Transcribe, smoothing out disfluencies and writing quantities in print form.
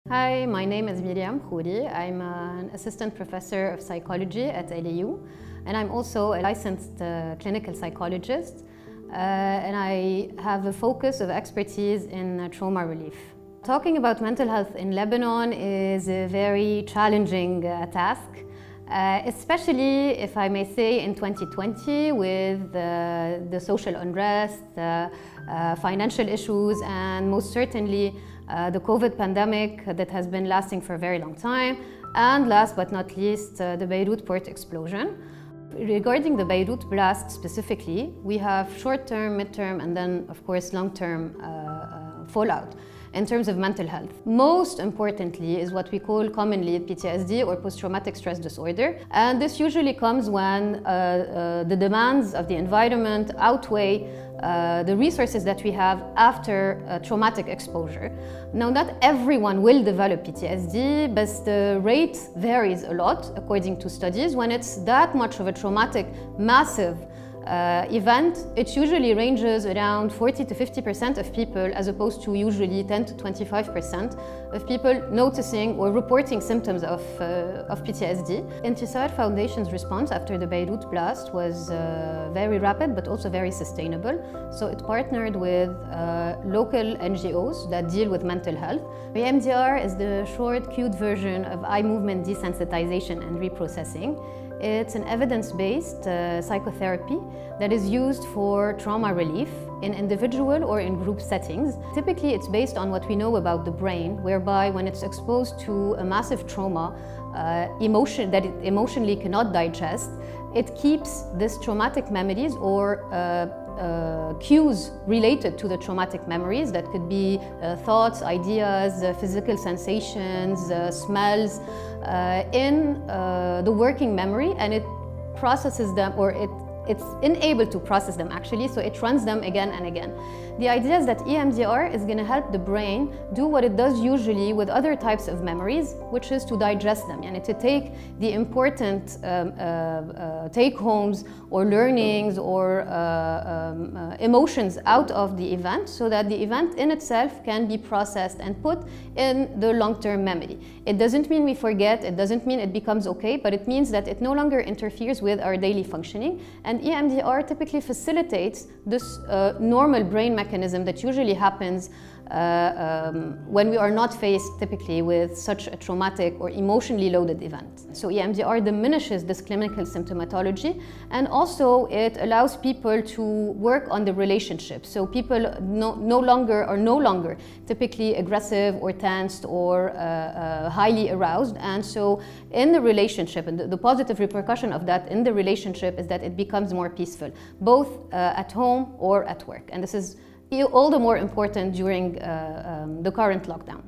Hi, my name is Myriam El Khoury. I'm an assistant professor of psychology at LAU, and I'm also a licensed clinical psychologist, and I have a focus of expertise in trauma relief. Talking about mental health in Lebanon is a very challenging task, especially, if I may say, in 2020 with the social unrest, financial issues, and most certainly the COVID pandemic that has been lasting for a very long time, and last but not least, the Beirut port explosion. Regarding the Beirut blast specifically, we have short-term, mid-term, and then, of course, long-term fallout in terms of mental health. Most importantly is what we call commonly PTSD or post-traumatic stress disorder. And this usually comes when the demands of the environment outweigh the resources that we have after traumatic exposure. Now, not everyone will develop PTSD, but the rate varies a lot according to studies. When it's that much of a traumatic, massive event, it usually ranges around 40 to 50% of people, as opposed to usually 10 to 25% of people noticing or reporting symptoms of PTSD. Intisar Foundation's response after the Beirut blast was very rapid, but also very sustainable. So it partnered with local NGOs that deal with mental health. EMDR is the short, cute version of eye movement desensitization and reprocessing. It's an evidence-based psychotherapy that is used for trauma relief in individual or in group settings. Typically, it's based on what we know about the brain, whereby when it's exposed to a massive trauma, emotion that it emotionally cannot digest, it keeps these traumatic memories or cues related to the traumatic memories that could be thoughts, ideas, physical sensations, smells in the working memory, and it processes them, or it's enabled to process them actually, so it runs them again and again. The idea is that EMDR is going to help the brain do what it does usually with other types of memories, which is to digest them, and to take the important take-homes or learnings or emotions out of the event, so that the event in itself can be processed and put in the long-term memory. It doesn't mean we forget, it doesn't mean it becomes okay, but it means that it no longer interferes with our daily functioning. And EMDR typically facilitates this normal brain mechanism that usually happens when we are not faced typically with such a traumatic or emotionally loaded event. So EMDR diminishes this clinical symptomatology, and also it allows people to work on the relationship. So people no longer typically aggressive or tensed or highly aroused, and so in the relationship, and the positive repercussion of that in the relationship is that it becomes more peaceful, both at home or at work. And this is all the more important during the current lockdown.